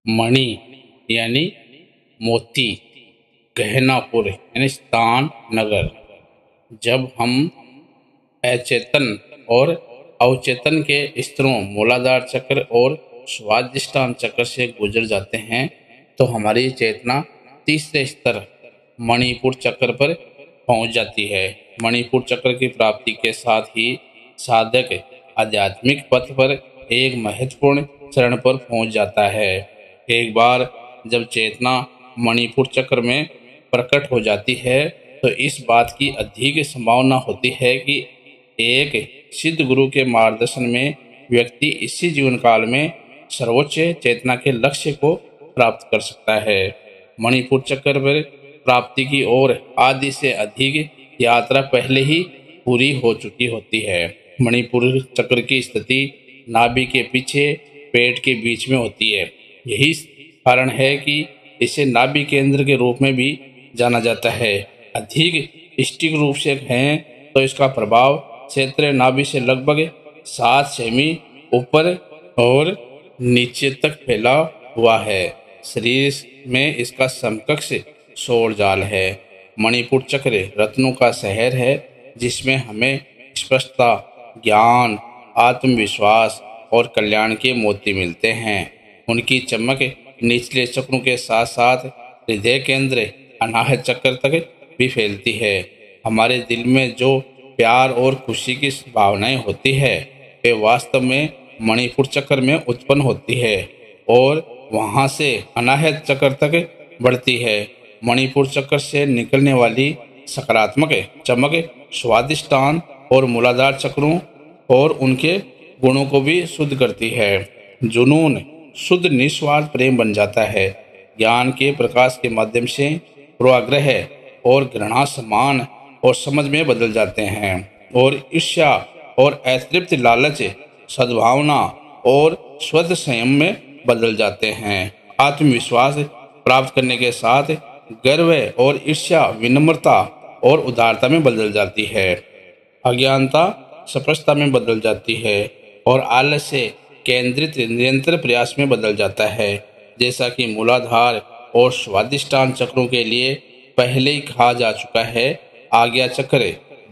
मणि यानी मोती, गहनापुर यानी स्थान नगर। जब हम अचेतन और अवचेतन के स्तरों मूलाधार चक्र और स्वादिष्टान चक्र से गुजर जाते हैं तो हमारी चेतना तीसरे स्तर मणिपुर चक्र पर पहुंच जाती है। मणिपुर चक्र की प्राप्ति के साथ ही साधक आध्यात्मिक पथ पर एक महत्वपूर्ण चरण पर पहुंच जाता है। एक बार जब चेतना मणिपुर चक्र में प्रकट हो जाती है तो इस बात की अधिक संभावना होती है कि एक सिद्ध गुरु के मार्गदर्शन में व्यक्ति इसी जीवन काल में सर्वोच्च चेतना के लक्ष्य को प्राप्त कर सकता है। मणिपुर चक्र पर प्राप्ति की ओर आधी से अधिक यात्रा पहले ही पूरी हो चुकी होती है। मणिपुर चक्र की स्थिति नाभि के पीछे पेट के बीच में होती है। यही कारण है कि इसे नाभि केंद्र के रूप में भी जाना जाता है। अधिक स्टिक रूप से है तो इसका प्रभाव क्षेत्र नाभि से लगभग 7 सेमी ऊपर और नीचे तक फैला हुआ है। शरीर में इसका समकक्ष सौर जाल है। मणिपुर चक्र रत्नों का शहर है जिसमें हमें स्पष्टता, ज्ञान, आत्मविश्वास और कल्याण के मोती मिलते हैं। उनकी चमक निचले चक्रों के साथ साथ हृदय केंद्र अनाहत चक्र तक भी फैलती है। हमारे दिल में जो प्यार और खुशी की भावनाएं होती है वे वास्तव में मणिपुर चक्र में उत्पन्न होती है और वहां से अनाहत चक्र तक बढ़ती है। मणिपुर चक्र से निकलने वाली सकारात्मक चमक स्वादिष्टान और मूलाधार चक्रों और उनके गुणों को भी शुद्ध करती है। जुनून शुद्ध निस्वार्थ प्रेम बन जाता है। ज्ञान के प्रकाश के माध्यम से पूर्वाग्रह और घृणा सम्मान और समझ में बदल जाते हैं और ईर्ष्या और अतृप्त लालच सद्भावना और स्वध संयम में बदल जाते हैं। आत्मविश्वास प्राप्त करने के साथ गर्व और ईर्ष्या विनम्रता और उदारता में बदल जाती है। अज्ञानता स्पष्टता में बदल जाती है और आलस्य केंद्रित निरंतर प्रयास में बदल जाता है। जैसा कि मूलाधार और स्वादिष्टान चक्रों के लिए पहले ही कहा जा चुका है, आज्ञा चक्र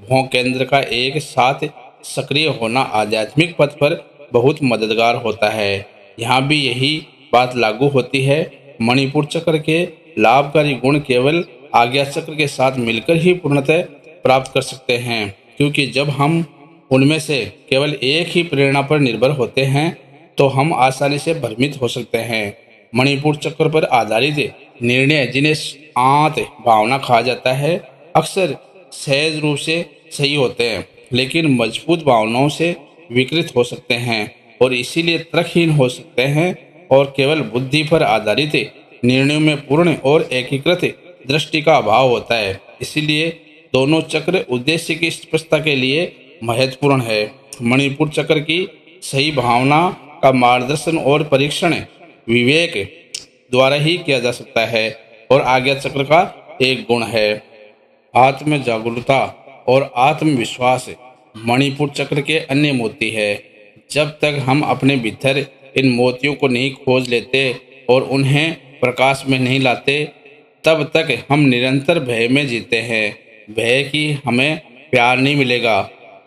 भों केंद्र का एक साथ सक्रिय होना आध्यात्मिक पथ पर बहुत मददगार होता है। यहाँ भी यही बात लागू होती है। मणिपुर चक्र के लाभकारी गुण केवल आज्ञा चक्र के साथ मिलकर ही पूर्णतः प्राप्त कर सकते हैं, क्योंकि जब हम उनमें से केवल एक ही प्रेरणा पर निर्भर होते हैं तो हम आसानी से भ्रमित हो सकते हैं। मणिपुर चक्र पर आधारित निर्णय जिन्हें आंत भावना कहा जाता है अक्सर सहज रूप से सही होते हैं, लेकिन मजबूत भावनाओं से विकृत हो सकते हैं और इसीलिए तर्कहीन हो सकते हैं और केवल बुद्धि पर आधारित निर्णयों में पूर्ण और एकीकृत दृष्टि का अभाव होता है। इसीलिए दोनों चक्र उद्देश्य की स्पष्टता के लिए महत्वपूर्ण है। मणिपुर चक्र की सही भावना का मार्गदर्शन और परीक्षण विवेक द्वारा ही किया जा सकता है और आज्ञा चक्र का एक गुण है आत्म जागरूकता और आत्मविश्वास। मणिपुर चक्र के अन्य मोती है। जब तक हम अपने भीतर इन मोतियों को नहीं खोज लेते और उन्हें प्रकाश में नहीं लाते तब तक हम निरंतर भय में जीते हैं। भय कि हमें प्यार नहीं मिलेगा,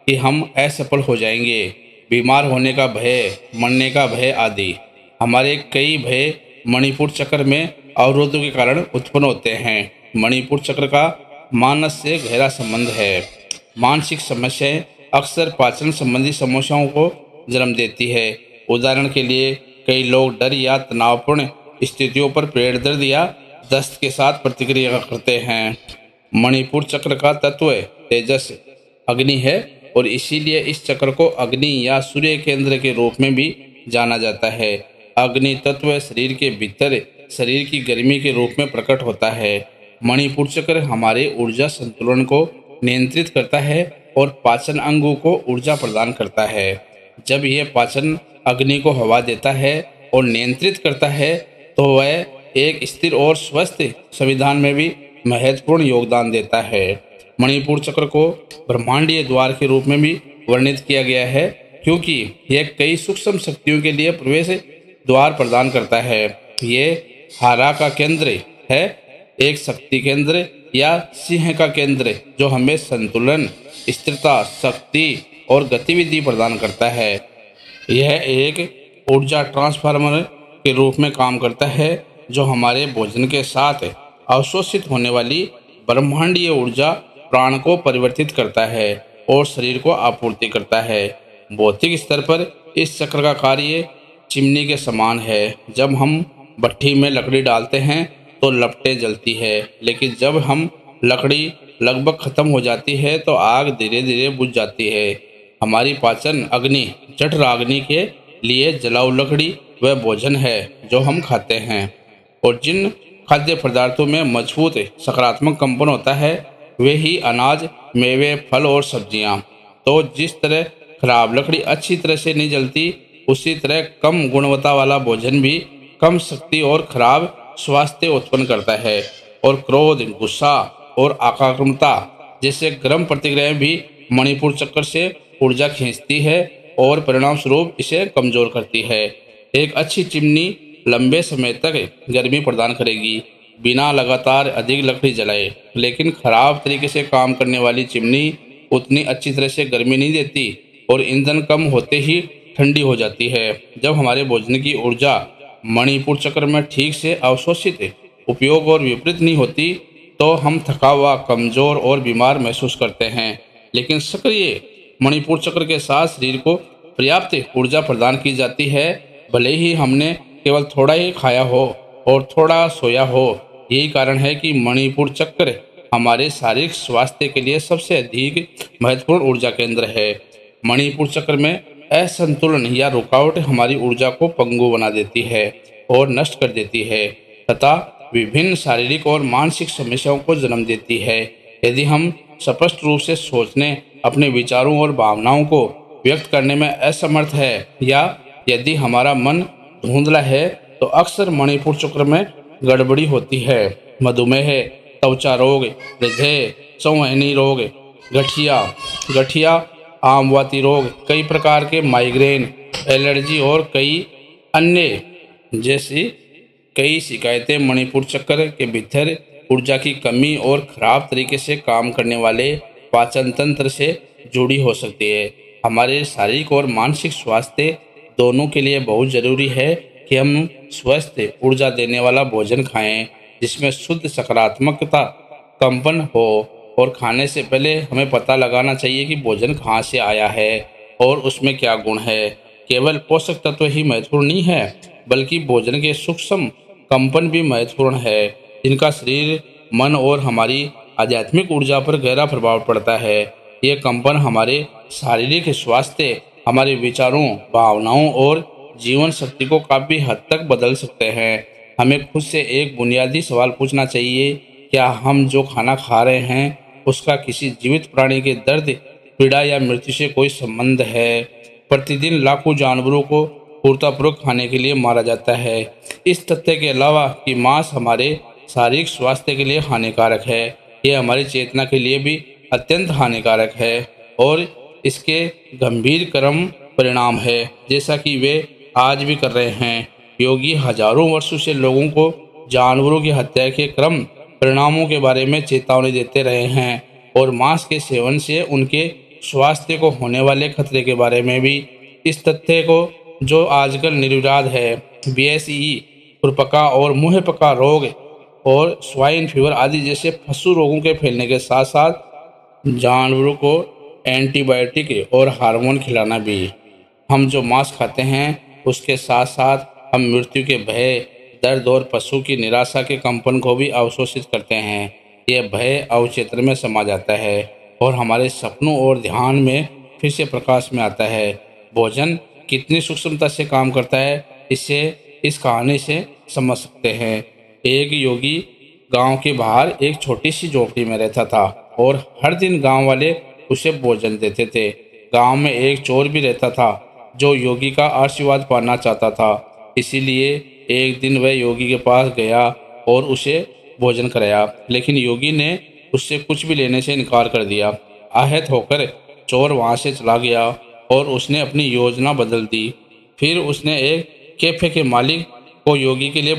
कि हम असफल हो जाएंगे, बीमार होने का भय, मरने का भय आदि। हमारे कई भय मणिपुर चक्र में अवरोधों के कारण उत्पन्न होते हैं। मणिपुर चक्र का मानस से गहरा संबंध है। मानसिक समस्याएं अक्सर पाचन संबंधी समस्याओं को जन्म देती है। उदाहरण के लिए कई लोग डर या तनावपूर्ण स्थितियों पर पेट दर्द या दस्त के साथ प्रतिक्रिया करते हैं। मणिपुर चक्र का तत्व तेजस अग्नि है और इसीलिए इस चक्र को अग्नि या सूर्य केंद्र के रूप में भी जाना जाता है। अग्नि तत्व शरीर के भीतर शरीर की गर्मी के रूप में प्रकट होता है। मणिपुर चक्र हमारे ऊर्जा संतुलन को नियंत्रित करता है और पाचन अंगों को ऊर्जा प्रदान करता है। जब यह पाचन अग्नि को हवा देता है और नियंत्रित करता है तो वह एक स्थिर और स्वस्थ संविधान में भी महत्वपूर्ण योगदान देता है। मणिपुर चक्र को ब्रह्मांडीय द्वार के रूप में भी वर्णित किया गया है, क्योंकि यह कई सूक्ष्म शक्तियों के लिए प्रवेश द्वार प्रदान करता है। ये हारा का केंद्र है, एक शक्ति केंद्र या सिंह का केंद्र जो हमें संतुलन, स्थिरता, शक्ति और गतिविधि प्रदान करता है। यह एक ऊर्जा ट्रांसफार्मर के रूप में काम करता है जो हमारे भोजन के साथ अवशोषित होने वाली ब्रह्मांडीय ऊर्जा प्राण को परिवर्तित करता है और शरीर को आपूर्ति करता है। भौतिक स्तर पर इस चक्र का कार्य चिमनी के समान है। जब हम भट्ठी में लकड़ी डालते हैं तो लपटें जलती है, लेकिन जब हम लकड़ी लगभग खत्म हो जाती है तो आग धीरे धीरे बुझ जाती है। हमारी पाचन अग्नि जठराग्नि के लिए जलाऊ लकड़ी वह भोजन है जो हम खाते हैं। और जिन खाद्य पदार्थों में मजबूत सकारात्मक कंपन होता है वे ही अनाज, मेवे, फल और सब्जियां। तो जिस तरह खराब लकड़ी अच्छी तरह से नहीं जलती, उसी तरह कम गुणवत्ता वाला भोजन भी कम शक्ति और खराब स्वास्थ्य उत्पन्न करता है। और क्रोध, गुस्सा और आक्रामकता जैसे गर्म प्रतिक्रियाएं भी मणिपुर चक्र से ऊर्जा खींचती है और परिणाम स्वरूप इसे कमजोर करती है। एक अच्छी चिमनी लंबे समय तक गर्मी प्रदान करेगी बिना लगातार अधिक लकड़ी जलाए, लेकिन खराब तरीके से काम करने वाली चिमनी उतनी अच्छी तरह से गर्मी नहीं देती और ईंधन कम होते ही ठंडी हो जाती है। जब हमारे भोजन की ऊर्जा मणिपुर चक्र में ठीक से अवशोषित, उपयोग और विपरीत नहीं होती तो हम थका हुआ, कमजोर और बीमार महसूस करते हैं। लेकिन सक्रिय मणिपुर चक्र के साथ शरीर को पर्याप्त ऊर्जा प्रदान की जाती है, भले ही हमने केवल थोड़ा ही खाया हो और थोड़ा सोया हो। यही कारण है कि मणिपुर चक्र हमारे शारीरिक स्वास्थ्य के लिए सबसे अधिक महत्वपूर्ण ऊर्जा केंद्र है। मणिपुर चक्र में असंतुलन या रुकावट हमारी ऊर्जा को पंगु बना देती है और नष्ट कर देती है तथा विभिन्न शारीरिक और मानसिक समस्याओं को जन्म देती है। यदि हम स्पष्ट रूप से सोचने, अपने विचारों और भावनाओं को व्यक्त करने में असमर्थ है या यदि हमारा मन धुंधला है तो अक्सर मणिपुर चक्र में गड़बड़ी होती है। मधुमेह, त्वचा रोग, हृदय संवहनी रोग, गठिया, आमवाती रोग, कई प्रकार के माइग्रेन, एलर्जी और कई अन्य जैसी कई शिकायतें मणिपुर चक्र के भीतर ऊर्जा की कमी और खराब तरीके से काम करने वाले पाचन तंत्र से जुड़ी हो सकती है। हमारे शारीरिक और मानसिक स्वास्थ्य दोनों के लिए बहुत जरूरी है कि हम स्वस्थ ऊर्जा देने वाला भोजन खाएं जिसमें शुद्ध सकारात्मकता कंपन हो। और खाने से पहले हमें पता लगाना चाहिए कि भोजन कहाँ से आया है और उसमें क्या गुण है। केवल पोषक तत्व ही महत्वपूर्ण नहीं है, बल्कि भोजन के सूक्ष्म कंपन भी महत्वपूर्ण है, जिनका शरीर, मन और हमारी आध्यात्मिक ऊर्जा पर गहरा प्रभाव पड़ता है। ये कंपन हमारे शारीरिक स्वास्थ्य, हमारे विचारों, भावनाओं और जीवन शक्ति को काफ़ी हद तक बदल सकते हैं। हमें खुद से एक बुनियादी सवाल पूछना चाहिए, क्या हम जो खाना खा रहे हैं उसका किसी जीवित प्राणी के दर्द, पीड़ा या मृत्यु से कोई संबंध है? प्रतिदिन लाखों जानवरों को पूर्णतापूर्वक खाने के लिए मारा जाता है। इस तथ्य के अलावा कि मांस हमारे शारीरिक स्वास्थ्य के लिए हानिकारक है, ये हमारी चेतना के लिए भी अत्यंत हानिकारक है और इसके गंभीर कर्म परिणाम है, जैसा कि वे आज भी कर रहे हैं। योगी हजारों वर्षों से लोगों को जानवरों की हत्या के क्रम परिणामों के बारे में चेतावनी देते रहे हैं और मांस के सेवन से उनके स्वास्थ्य को होने वाले खतरे के बारे में भी। इस तथ्य को जो आजकल निर्विवाद है, BSE, खुरपका और मुँह पका रोग और स्वाइन फीवर आदि जैसे पशु रोगों के फैलने के साथ साथ जानवरों को एंटीबायोटिक और हार्मोन खिलाना भी। हम जो मांस खाते हैं उसके साथ साथ हम मृत्यु के भय, दर्द और पशु की निराशा के कंपन को भी अवशोषित करते हैं। यह भय अवचेतन में समा जाता है और हमारे सपनों और ध्यान में फिर से प्रकाश में आता है। भोजन कितनी सूक्ष्मता से काम करता है इससे इस कहानी से समझ सकते हैं। एक योगी गांव के बाहर एक छोटी सी झोपड़ी में रहता था और हर दिन गांव वाले उसे भोजन देते थे। गांव में एक चोर भी रहता था जो योगी का आशीर्वाद पाना चाहता था, इसीलिए एक दिन वह योगी के पास गया और उसे भोजन कराया, लेकिन योगी ने उससे कुछ भी लेने से इनकार कर दिया। आहत होकर चोर वहां से चला गया और उसने अपनी योजना बदल दी। फिर उसने एक कैफे के मालिक को योगी के लिए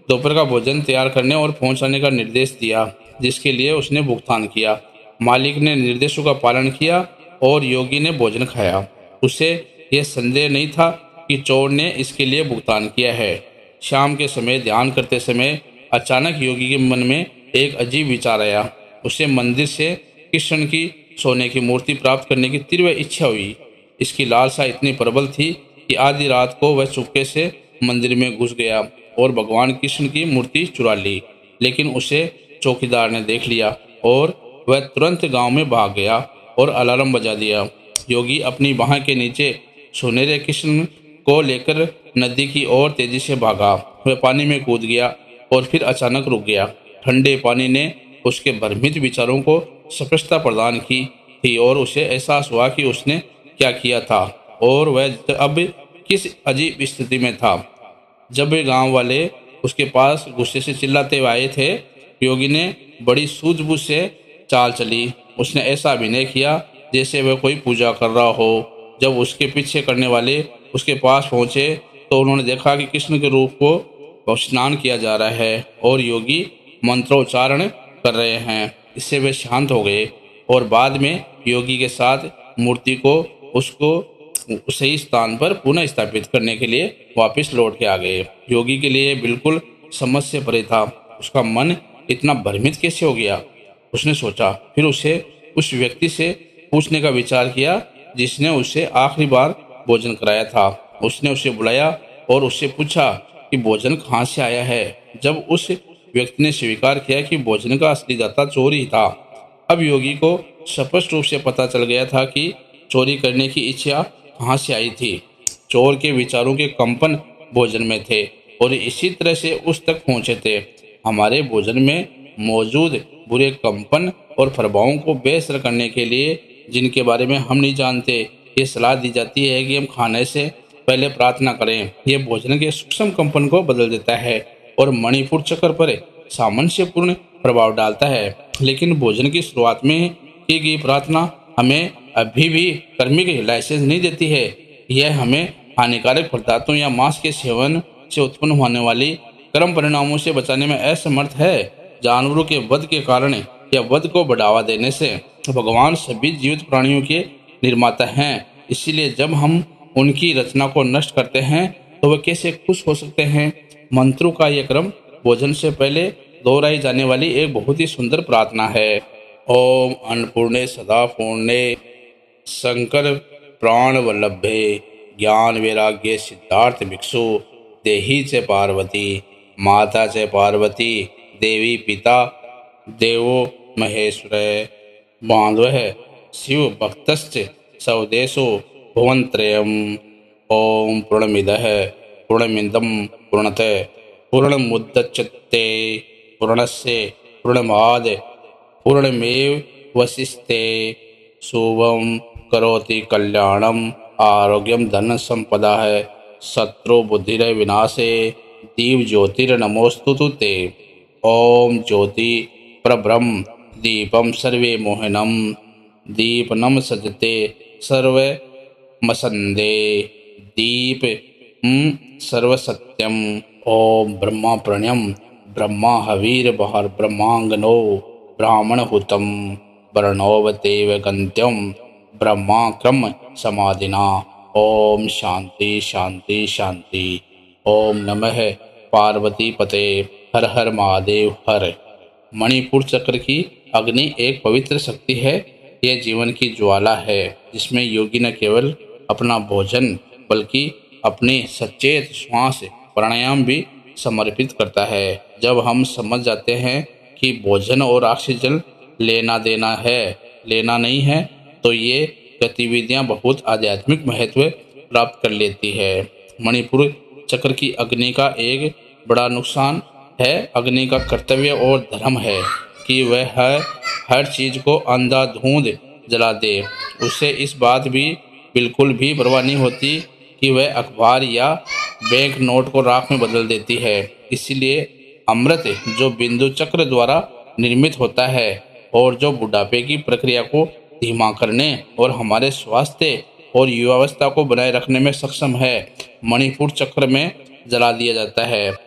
दोपहर का भोजन तैयार करने और पहुंचाने का निर्देश दिया, जिसके लिए उसने भुगतान किया। मालिक ने निर्देशों का पालन किया और योगी ने भोजन खाया। उसे यह संदेह नहीं था कि चोर ने इसके लिए भुगतान किया है। शाम के समय ध्यान करते समय अचानक योगी के मन में एक अजीब विचार आया। उसे मंदिर से कृष्ण की सोने की मूर्ति प्राप्त करने की तीव्र इच्छा हुई। इसकी लालसा इतनी प्रबल थी कि आधी रात को वह चुपके से मंदिर में घुस गया और भगवान कृष्ण की मूर्ति चुरा ली। लेकिन उसे चौकीदार ने देख लिया और वह तुरंत गांव में भाग गया और अलार्म बजा दिया। योगी अपनी बाह के नीचे सुनहरे कृष्ण को लेकर नदी की ओर तेजी से भागा। वह पानी में कूद गया और फिर अचानक रुक गया। ठंडे पानी ने उसके भ्रमित विचारों को स्पष्टता प्रदान की थी और उसे एहसास हुआ कि उसने क्या किया था और वह अब किस अजीब स्थिति में था। जब वे गांव वाले उसके पास गुस्से से चिल्लाते हुए आए थे, योगी ने बड़ी सूझबूझ से चाल चली। उसने ऐसा अभिनय किया जैसे वह कोई पूजा कर रहा हो। जब उसके पीछे करने वाले उसके पास पहुंचे तो उन्होंने देखा कि कृष्ण के रूप को स्नान किया जा रहा है और योगी मंत्रोच्चारण कर रहे हैं। इससे वे शांत हो गए और बाद में योगी के साथ मूर्ति को उसको सही स्थान पर पुनः स्थापित करने के लिए वापस लौट के आ गए। योगी के लिए बिल्कुल समझ से परे था। उसका मन इतना भ्रमित कैसे हो गया, उसने सोचा। फिर उसे उस व्यक्ति से पूछने का विचार किया जिसने उसे आखिरी बार भोजन कराया था। उसने उसे बुलाया और उससे पूछा कि भोजन कहाँ से आया है। जब उस व्यक्ति ने स्वीकार किया कि भोजन का असली दाता चोर ही था, अब योगी को स्पष्ट रूप से पता चल गया था कि चोरी करने की इच्छा कहाँ से आई थी। चोर के विचारों के कंपन भोजन में थे और इसी तरह से उस तक पहुँचे थे। हमारे भोजन में मौजूद बुरे कंपन और प्रभावों को बेअसर करने के लिए जिनके बारे में हम नहीं जानते, ये सलाह दी जाती है कि हम खाने से पहले प्रार्थना करें। ये भोजन के सूक्ष्म कंपन को बदल देता है और मणिपुर चक्र पर सामंजस्यपूर्ण प्रभाव डालता है। लेकिन भोजन की शुरुआत में की गई प्रार्थना हमें अभी भी कर्मिक लाइसेंस नहीं देती है। यह हमें हानिकारक पदार्थों या मांस के सेवन से उत्पन्न होने वाली कर्म परिणामों से बचाने में असमर्थ है। जानवरों के वध के कारण या वध को बढ़ावा देने से भगवान सभी जीवित प्राणियों के निर्माता हैं। इसीलिए जब हम उनकी रचना को नष्ट करते हैं तो वे कैसे खुश हो सकते हैं। मंत्रों का यह क्रम भोजन से पहले दोहराई जाने वाली एक बहुत ही सुंदर प्रार्थना है। ओम अन्नपूर्णे सदा पूर्णे शंकर प्राण वल्लभे ज्ञान वैराग्य सिद्धार्थ भिक्षु देही च पार्वती माता च पार्वती देवी पिता देवो महेश्वर बांधव शिव भक्तश्च स्वदेशो भुवनत्रयम्। ओम पूर्णमिदः पूर्णमिदं पूर्णतः पूर्णमुदच्यते पूर्णस्य पूर्णमादाय पूर्णमेवावशिष्यते। शुभं करोति कल्याणम् आरोग्यं धन संपदा है शत्रु बुद्धिर विनाशे दीप ज्योतिर्नमोस्तुतु ते। ओम ज्योति प्रब्रह्म दीपम सर्वे मोहनम दीपनम सजते सर्वे मसंदे दीप सर्वसत्यम। ओम ब्रह्मा प्रणयम ब्रह्मा हवीर बहर ब्रह्मांगनो ब्राह्मण हुतम वर्णोवतेव गंत्यम ब्रह्मा क्रम समाधिना। ओम शांति शांति शांति। ओम नमः पार्वती पते हर हर महादेव हर। मणिपुर चक्र की अग्नि एक पवित्र शक्ति है। यह जीवन की ज्वाला है जिसमें योगी न केवल अपना भोजन बल्कि अपने सचेत श्वास प्राणायाम भी समर्पित करता है। जब हम समझ जाते हैं कि भोजन और ऑक्सीजन लेना देना है, लेना नहीं है, तो ये गतिविधियां बहुत आध्यात्मिक महत्व प्राप्त कर लेती है। मणिपुर चक्र की अग्नि का एक बड़ा नुकसान है। अग्नि का कर्तव्य और धर्म है कि वह हर चीज को अंधाधुंध जला दे। उसे इस बात भी बिल्कुल भी परवाह नहीं होती कि वह अखबार या बैंक नोट को राख में बदल देती है। इसलिए अमृत जो बिंदु चक्र द्वारा निर्मित होता है और जो बुढ़ापे की प्रक्रिया को धीमा करने और हमारे स्वास्थ्य और युवावस्था को बनाए रखने में सक्षम है, मणिपुर चक्र में जला दिया जाता है।